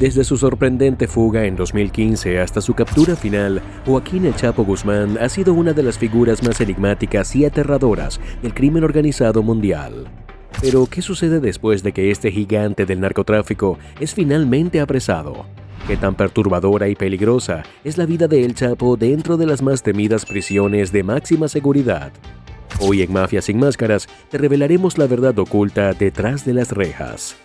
Desde su sorprendente fuga en 2015 hasta su captura final, Joaquín El Chapo Guzmán ha sido una de las figuras más enigmáticas y aterradoras del crimen organizado mundial. Pero, ¿qué sucede después de que este gigante del narcotráfico es finalmente apresado? ¿Qué tan perturbadora y peligrosa es la vida de El Chapo dentro de las más temidas prisiones de máxima seguridad? Hoy en Mafia Sin Máscaras te revelaremos la verdad oculta detrás de las rejas.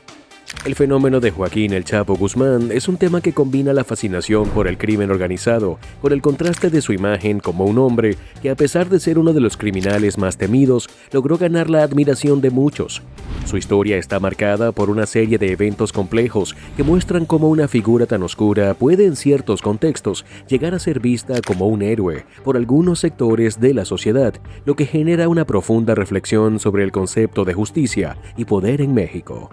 El fenómeno de Joaquín El Chapo Guzmán es un tema que combina la fascinación por el crimen organizado con el contraste de su imagen como un hombre que, a pesar de ser uno de los criminales más temidos, logró ganar la admiración de muchos. Su historia está marcada por una serie de eventos complejos que muestran cómo una figura tan oscura puede en ciertos contextos llegar a ser vista como un héroe por algunos sectores de la sociedad, lo que genera una profunda reflexión sobre el concepto de justicia y poder en México.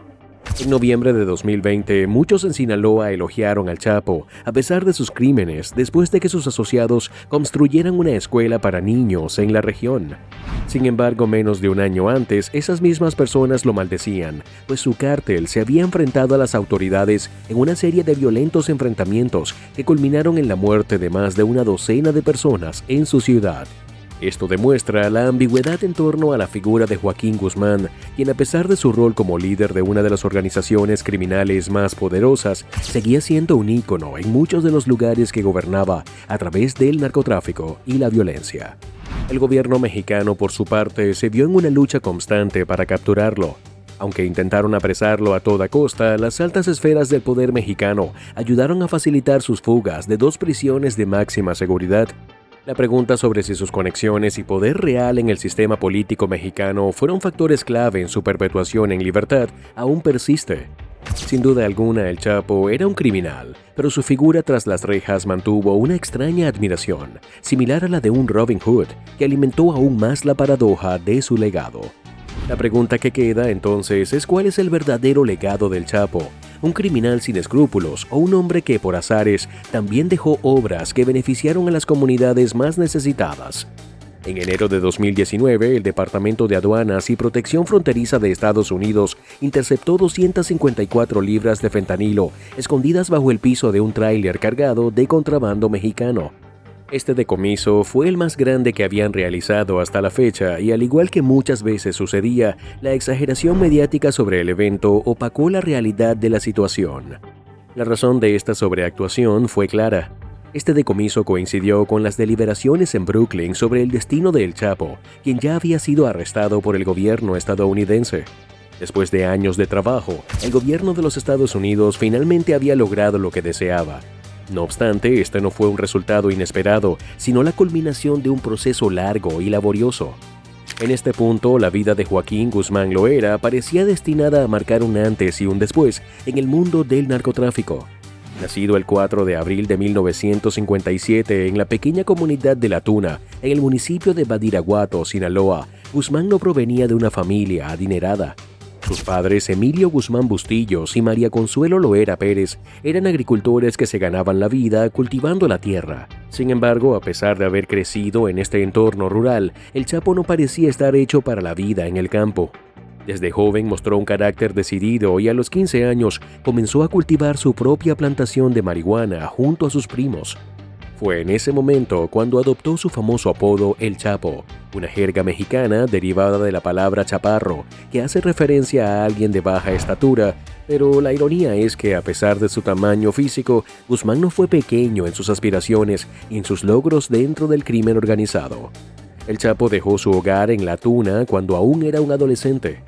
En noviembre de 2020, muchos en Sinaloa elogiaron al Chapo, a pesar de sus crímenes, después de que sus asociados construyeran una escuela para niños en la región. Sin embargo, menos de un año antes, esas mismas personas lo maldecían, pues su cártel se había enfrentado a las autoridades en una serie de violentos enfrentamientos que culminaron en la muerte de más de una docena de personas en su ciudad. Esto demuestra la ambigüedad en torno a la figura de Joaquín Guzmán, quien, a pesar de su rol como líder de una de las organizaciones criminales más poderosas, seguía siendo un ícono en muchos de los lugares que gobernaba a través del narcotráfico y la violencia. El gobierno mexicano, por su parte, se vio en una lucha constante para capturarlo. Aunque intentaron apresarlo a toda costa, las altas esferas del poder mexicano ayudaron a facilitar sus fugas de dos prisiones de máxima seguridad. La pregunta sobre si sus conexiones y poder real en el sistema político mexicano fueron factores clave en su perpetuación en libertad aún persiste. Sin duda alguna, El Chapo era un criminal, pero su figura tras las rejas mantuvo una extraña admiración, similar a la de un Robin Hood, que alimentó aún más la paradoja de su legado. La pregunta que queda entonces es cuál es el verdadero legado del Chapo. ¿Un criminal sin escrúpulos o un hombre que por azares también dejó obras que beneficiaron a las comunidades más necesitadas? En enero de 2019, el Departamento de Aduanas y Protección Fronteriza de Estados Unidos interceptó 254 libras de fentanilo escondidas bajo el piso de un tráiler cargado de contrabando mexicano. Este decomiso fue el más grande que habían realizado hasta la fecha y, al igual que muchas veces sucedía, la exageración mediática sobre el evento opacó la realidad de la situación. La razón de esta sobreactuación fue clara. Este decomiso coincidió con las deliberaciones en Brooklyn sobre el destino de El Chapo, quien ya había sido arrestado por el gobierno estadounidense. Después de años de trabajo, el gobierno de los Estados Unidos finalmente había logrado lo que deseaba. No obstante, este no fue un resultado inesperado, sino la culminación de un proceso largo y laborioso. En este punto, la vida de Joaquín Guzmán Loera parecía destinada a marcar un antes y un después en el mundo del narcotráfico. Nacido el 4 de abril de 1957 en la pequeña comunidad de La Tuna, en el municipio de Badiraguato, Sinaloa, Guzmán no provenía de una familia adinerada. Sus padres, Emilio Guzmán Bustillos y María Consuelo Loera Pérez, eran agricultores que se ganaban la vida cultivando la tierra. Sin embargo, a pesar de haber crecido en este entorno rural, El Chapo no parecía estar hecho para la vida en el campo. Desde joven mostró un carácter decidido y a los 15 años comenzó a cultivar su propia plantación de marihuana junto a sus primos. Fue en ese momento cuando adoptó su famoso apodo El Chapo, una jerga mexicana derivada de la palabra chaparro, que hace referencia a alguien de baja estatura, pero la ironía es que, a pesar de su tamaño físico, Guzmán no fue pequeño en sus aspiraciones y en sus logros dentro del crimen organizado. El Chapo dejó su hogar en La Tuna cuando aún era un adolescente.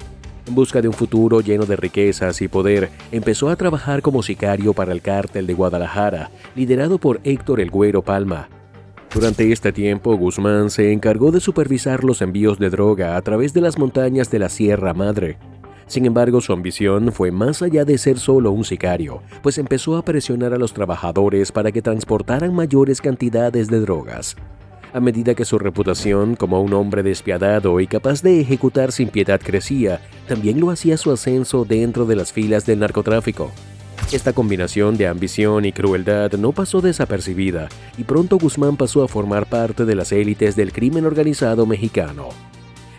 En busca de un futuro lleno de riquezas y poder, empezó a trabajar como sicario para el cártel de Guadalajara, liderado por Héctor El Güero Palma. Durante este tiempo, Guzmán se encargó de supervisar los envíos de droga a través de las montañas de la Sierra Madre. Sin embargo, su ambición fue más allá de ser solo un sicario, pues empezó a presionar a los trabajadores para que transportaran mayores cantidades de drogas. A medida que su reputación como un hombre despiadado y capaz de ejecutar sin piedad crecía, también lo hacía su ascenso dentro de las filas del narcotráfico. Esta combinación de ambición y crueldad no pasó desapercibida, y pronto Guzmán pasó a formar parte de las élites del crimen organizado mexicano.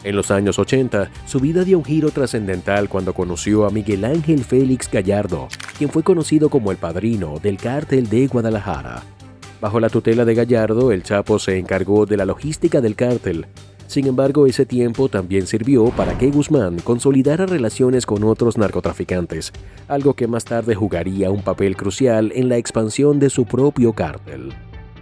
En los años 80, su vida dio un giro trascendental cuando conoció a Miguel Ángel Félix Gallardo, quien fue conocido como el padrino del Cártel de Guadalajara. Bajo la tutela de Gallardo, el Chapo se encargó de la logística del cártel. Sin embargo, ese tiempo también sirvió para que Guzmán consolidara relaciones con otros narcotraficantes, algo que más tarde jugaría un papel crucial en la expansión de su propio cártel.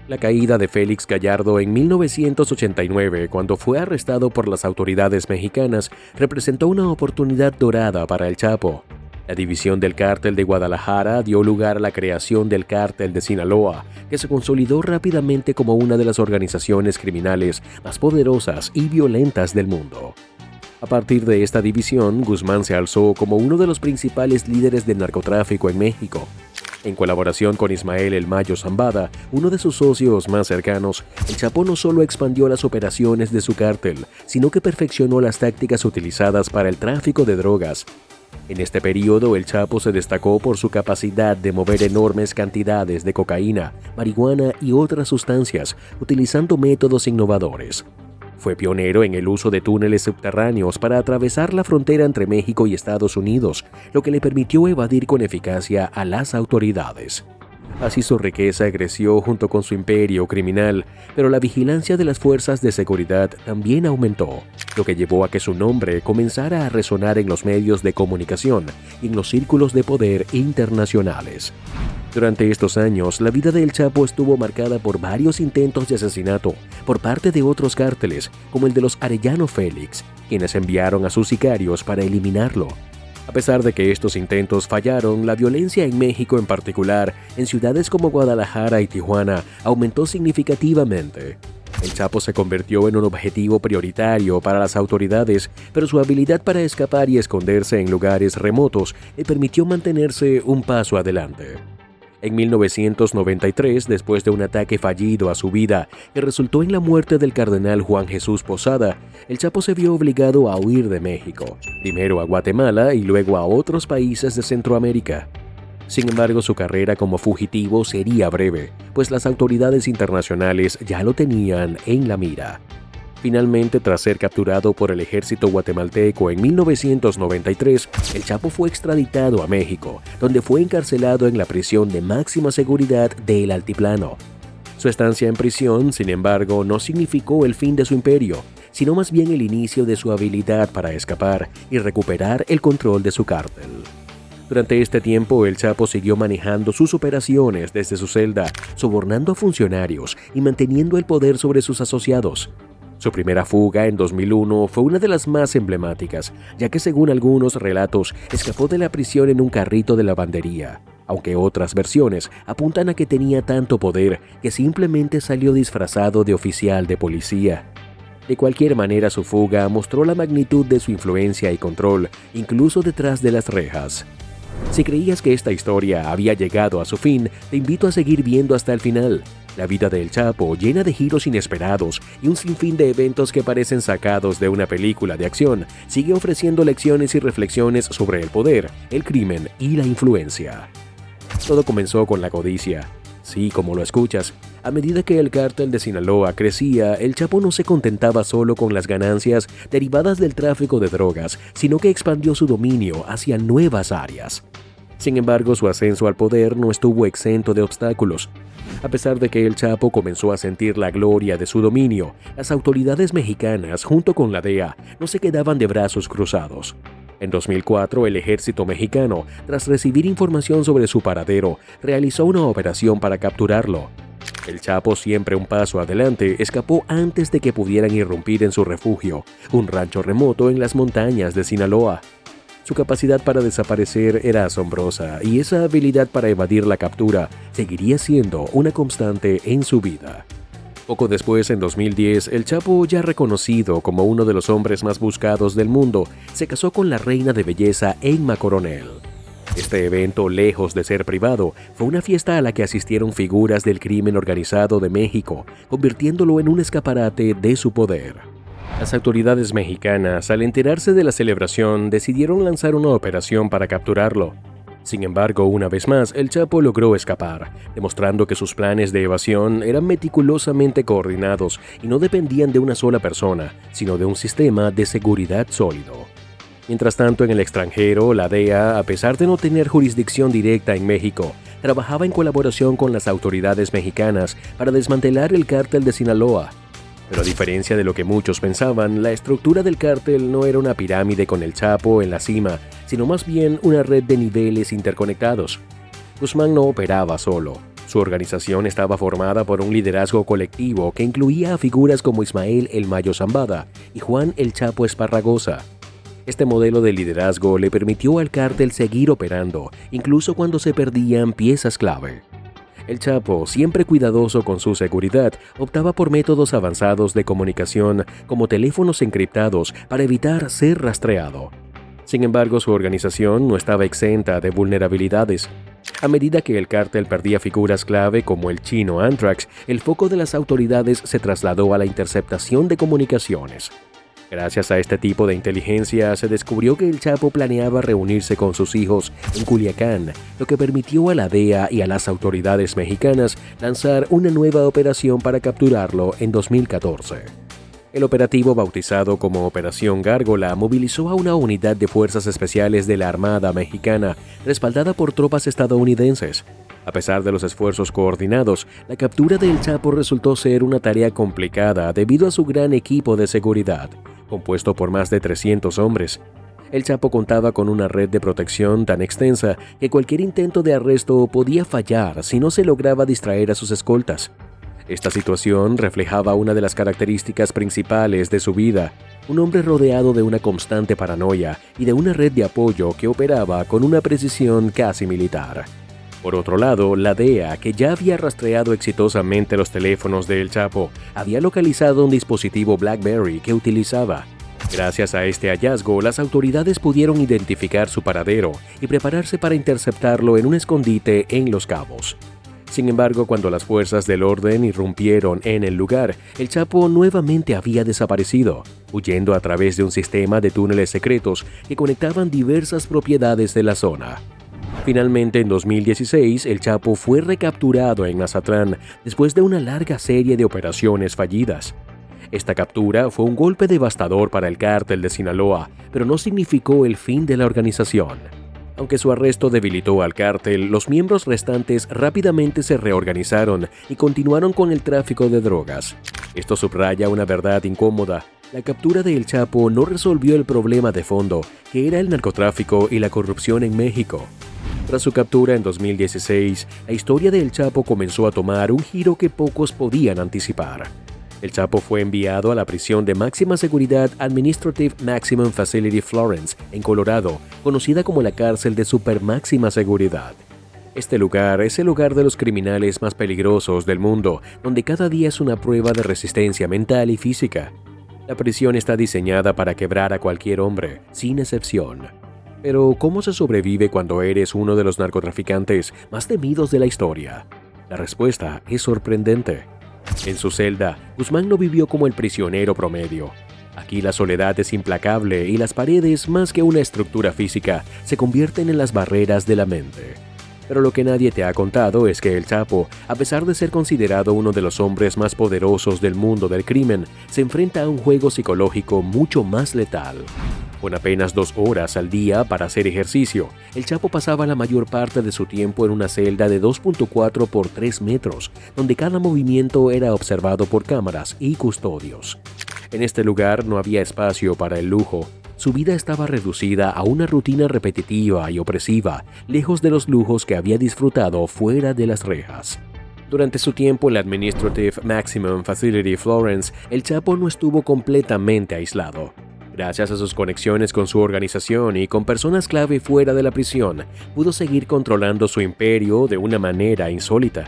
La caída de Félix Gallardo en 1989, cuando fue arrestado por las autoridades mexicanas, representó una oportunidad dorada para el Chapo. La división del Cártel de Guadalajara dio lugar a la creación del Cártel de Sinaloa, que se consolidó rápidamente como una de las organizaciones criminales más poderosas y violentas del mundo. A partir de esta división, Guzmán se alzó como uno de los principales líderes del narcotráfico en México. En colaboración con Ismael El Mayo Zambada, uno de sus socios más cercanos, el Chapo no solo expandió las operaciones de su cártel, sino que perfeccionó las tácticas utilizadas para el tráfico de drogas. En este periodo, el Chapo se destacó por su capacidad de mover enormes cantidades de cocaína, marihuana y otras sustancias, utilizando métodos innovadores. Fue pionero en el uso de túneles subterráneos para atravesar la frontera entre México y Estados Unidos, lo que le permitió evadir con eficacia a las autoridades. Así su riqueza creció junto con su imperio criminal, pero la vigilancia de las fuerzas de seguridad también aumentó, lo que llevó a que su nombre comenzara a resonar en los medios de comunicación y en los círculos de poder internacionales. Durante estos años, la vida del Chapo estuvo marcada por varios intentos de asesinato por parte de otros cárteles, como el de los Arellano Félix, quienes enviaron a sus sicarios para eliminarlo. A pesar de que estos intentos fallaron, la violencia en México en particular, en ciudades como Guadalajara y Tijuana, aumentó significativamente. El Chapo se convirtió en un objetivo prioritario para las autoridades, pero su habilidad para escapar y esconderse en lugares remotos le permitió mantenerse un paso adelante. En 1993, después de un ataque fallido a su vida que resultó en la muerte del cardenal Juan Jesús Posada, el Chapo se vio obligado a huir de México, primero a Guatemala y luego a otros países de Centroamérica. Sin embargo, su carrera como fugitivo sería breve, pues las autoridades internacionales ya lo tenían en la mira. Finalmente, tras ser capturado por el ejército guatemalteco en 1993, el Chapo fue extraditado a México, donde fue encarcelado en la prisión de máxima seguridad del Altiplano. Su estancia en prisión, sin embargo, no significó el fin de su imperio, sino más bien el inicio de su habilidad para escapar y recuperar el control de su cártel. Durante este tiempo, el Chapo siguió manejando sus operaciones desde su celda, sobornando a funcionarios y manteniendo el poder sobre sus asociados. Su primera fuga en 2001 fue una de las más emblemáticas, ya que según algunos relatos, escapó de la prisión en un carrito de lavandería, aunque otras versiones apuntan a que tenía tanto poder que simplemente salió disfrazado de oficial de policía. De cualquier manera, su fuga mostró la magnitud de su influencia y control, incluso detrás de las rejas. Si creías que esta historia había llegado a su fin, te invito a seguir viendo hasta el final. La vida del Chapo, llena de giros inesperados y un sinfín de eventos que parecen sacados de una película de acción, sigue ofreciendo lecciones y reflexiones sobre el poder, el crimen y la influencia. Todo comenzó con la codicia. Sí, como lo escuchas, a medida que el cártel de Sinaloa crecía, el Chapo no se contentaba solo con las ganancias derivadas del tráfico de drogas, sino que expandió su dominio hacia nuevas áreas. Sin embargo, su ascenso al poder no estuvo exento de obstáculos. A pesar de que el Chapo comenzó a sentir la gloria de su dominio, las autoridades mexicanas, junto con la DEA, no se quedaban de brazos cruzados. En 2004, el ejército mexicano, tras recibir información sobre su paradero, realizó una operación para capturarlo. El Chapo, siempre un paso adelante, escapó antes de que pudieran irrumpir en su refugio, un rancho remoto en las montañas de Sinaloa. Su capacidad para desaparecer era asombrosa y esa habilidad para evadir la captura seguiría siendo una constante en su vida. Poco después, en 2010, el Chapo, ya reconocido como uno de los hombres más buscados del mundo, se casó con la reina de belleza Emma Coronel. Este evento, lejos de ser privado, fue una fiesta a la que asistieron figuras del crimen organizado de México, convirtiéndolo en un escaparate de su poder. Las autoridades mexicanas, al enterarse de la celebración, decidieron lanzar una operación para capturarlo. Sin embargo, una vez más, el Chapo logró escapar, demostrando que sus planes de evasión eran meticulosamente coordinados y no dependían de una sola persona, sino de un sistema de seguridad sólido. Mientras tanto, en el extranjero, la DEA, a pesar de no tener jurisdicción directa en México, trabajaba en colaboración con las autoridades mexicanas para desmantelar el cártel de Sinaloa. Pero a diferencia de lo que muchos pensaban, la estructura del cártel no era una pirámide con el Chapo en la cima, sino más bien una red de niveles interconectados. Guzmán no operaba solo. Su organización estaba formada por un liderazgo colectivo que incluía a figuras como Ismael El Mayo Zambada y Juan El Chapo Esparragosa. Este modelo de liderazgo le permitió al cártel seguir operando, incluso cuando se perdían piezas clave. El Chapo, siempre cuidadoso con su seguridad, optaba por métodos avanzados de comunicación como teléfonos encriptados para evitar ser rastreado. Sin embargo, su organización no estaba exenta de vulnerabilidades. A medida que el cártel perdía figuras clave como el chino Anthrax, el foco de las autoridades se trasladó a la interceptación de comunicaciones. Gracias a este tipo de inteligencia, se descubrió que el Chapo planeaba reunirse con sus hijos en Culiacán, lo que permitió a la DEA y a las autoridades mexicanas lanzar una nueva operación para capturarlo en 2014. El operativo, bautizado como Operación Gárgola, movilizó a una unidad de fuerzas especiales de la Armada Mexicana, respaldada por tropas estadounidenses. A pesar de los esfuerzos coordinados, la captura del Chapo resultó ser una tarea complicada debido a su gran equipo de seguridad, compuesto por más de 300 hombres. El Chapo contaba con una red de protección tan extensa que cualquier intento de arresto podía fallar si no se lograba distraer a sus escoltas. Esta situación reflejaba una de las características principales de su vida: un hombre rodeado de una constante paranoia y de una red de apoyo que operaba con una precisión casi militar. Por otro lado, la DEA, que ya había rastreado exitosamente los teléfonos de El Chapo, había localizado un dispositivo BlackBerry que utilizaba. Gracias a este hallazgo, las autoridades pudieron identificar su paradero y prepararse para interceptarlo en un escondite en Los Cabos. Sin embargo, cuando las fuerzas del orden irrumpieron en el lugar, el Chapo nuevamente había desaparecido, huyendo a través de un sistema de túneles secretos que conectaban diversas propiedades de la zona. Finalmente, en 2016, el Chapo fue recapturado en Mazatlán después de una larga serie de operaciones fallidas. Esta captura fue un golpe devastador para el cártel de Sinaloa, pero no significó el fin de la organización. Aunque su arresto debilitó al cártel, los miembros restantes rápidamente se reorganizaron y continuaron con el tráfico de drogas. Esto subraya una verdad incómoda: la captura de El Chapo no resolvió el problema de fondo, que era el narcotráfico y la corrupción en México. Tras su captura en 2016, la historia de El Chapo comenzó a tomar un giro que pocos podían anticipar. El Chapo fue enviado a la prisión de máxima seguridad Administrative Maximum Facility Florence, en Colorado, conocida como la cárcel de super máxima seguridad. Este lugar es el hogar de los criminales más peligrosos del mundo, donde cada día es una prueba de resistencia mental y física. La prisión está diseñada para quebrar a cualquier hombre, sin excepción. Pero, ¿cómo se sobrevive cuando eres uno de los narcotraficantes más temidos de la historia? La respuesta es sorprendente. En su celda, Guzmán no vivió como el prisionero promedio. Aquí la soledad es implacable y las paredes, más que una estructura física, se convierten en las barreras de la mente. Pero lo que nadie te ha contado es que el Chapo, a pesar de ser considerado uno de los hombres más poderosos del mundo del crimen, se enfrenta a un juego psicológico mucho más letal. Con apenas 2 horas al día para hacer ejercicio, el Chapo pasaba la mayor parte de su tiempo en una celda de 2.4 por 3 metros, donde cada movimiento era observado por cámaras y custodios. En este lugar no había espacio para el lujo. Su vida estaba reducida a una rutina repetitiva y opresiva, lejos de los lujos que había disfrutado fuera de las rejas. Durante su tiempo en la Administrative Maximum Facility Florence, el Chapo no estuvo completamente aislado. Gracias a sus conexiones con su organización y con personas clave fuera de la prisión, pudo seguir controlando su imperio de una manera insólita.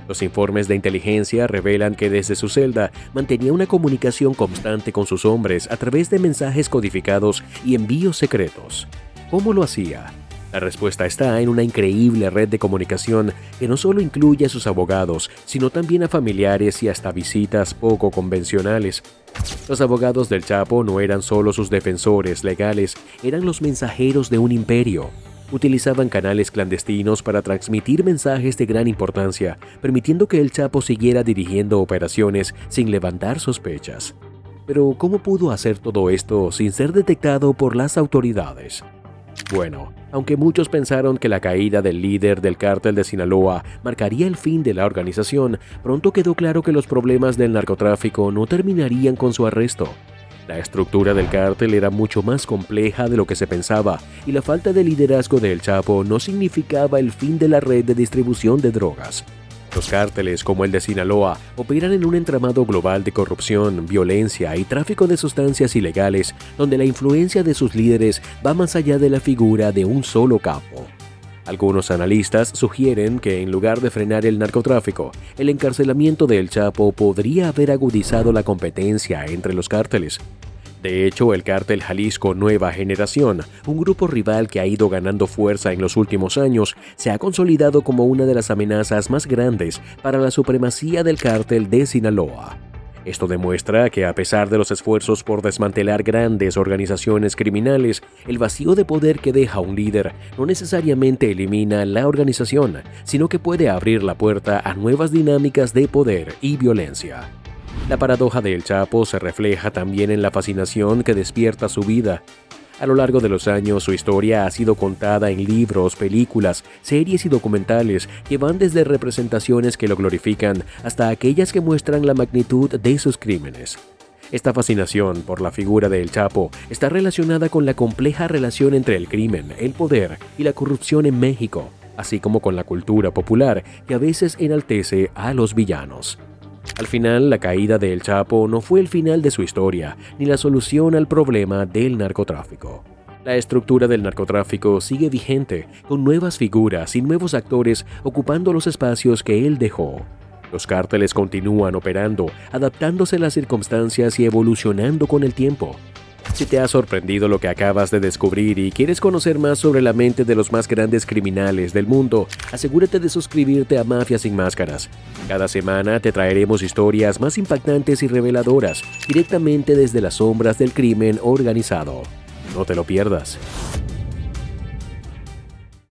Los informes de inteligencia revelan que desde su celda mantenía una comunicación constante con sus hombres a través de mensajes codificados y envíos secretos. ¿Cómo lo hacía? La respuesta está en una increíble red de comunicación que no solo incluye a sus abogados, sino también a familiares y hasta visitas poco convencionales. Los abogados del Chapo no eran solo sus defensores legales, eran los mensajeros de un imperio. Utilizaban canales clandestinos para transmitir mensajes de gran importancia, permitiendo que el Chapo siguiera dirigiendo operaciones sin levantar sospechas. Pero, ¿cómo pudo hacer todo esto sin ser detectado por las autoridades? Bueno, aunque muchos pensaron que la caída del líder del cártel de Sinaloa marcaría el fin de la organización, pronto quedó claro que los problemas del narcotráfico no terminarían con su arresto. La estructura del cártel era mucho más compleja de lo que se pensaba, y la falta de liderazgo del Chapo no significaba el fin de la red de distribución de drogas. Los cárteles, como el de Sinaloa, operan en un entramado global de corrupción, violencia y tráfico de sustancias ilegales, donde la influencia de sus líderes va más allá de la figura de un solo capo. Algunos analistas sugieren que, en lugar de frenar el narcotráfico, el encarcelamiento del Chapo podría haber agudizado la competencia entre los cárteles. De hecho, el cártel Jalisco Nueva Generación, un grupo rival que ha ido ganando fuerza en los últimos años, se ha consolidado como una de las amenazas más grandes para la supremacía del cártel de Sinaloa. Esto demuestra que, a pesar de los esfuerzos por desmantelar grandes organizaciones criminales, el vacío de poder que deja un líder no necesariamente elimina la organización, sino que puede abrir la puerta a nuevas dinámicas de poder y violencia. La paradoja del Chapo se refleja también en la fascinación que despierta su vida. A lo largo de los años, su historia ha sido contada en libros, películas, series y documentales que van desde representaciones que lo glorifican hasta aquellas que muestran la magnitud de sus crímenes. Esta fascinación por la figura del Chapo está relacionada con la compleja relación entre el crimen, el poder y la corrupción en México, así como con la cultura popular que a veces enaltece a los villanos. Al final, la caída de El Chapo no fue el final de su historia, ni la solución al problema del narcotráfico. La estructura del narcotráfico sigue vigente, con nuevas figuras y nuevos actores ocupando los espacios que él dejó. Los cárteles continúan operando, adaptándose a las circunstancias y evolucionando con el tiempo. Si te ha sorprendido lo que acabas de descubrir y quieres conocer más sobre la mente de los más grandes criminales del mundo, asegúrate de suscribirte a Mafia Sin Máscaras. Cada semana te traeremos historias más impactantes y reveladoras, directamente desde las sombras del crimen organizado. No te lo pierdas.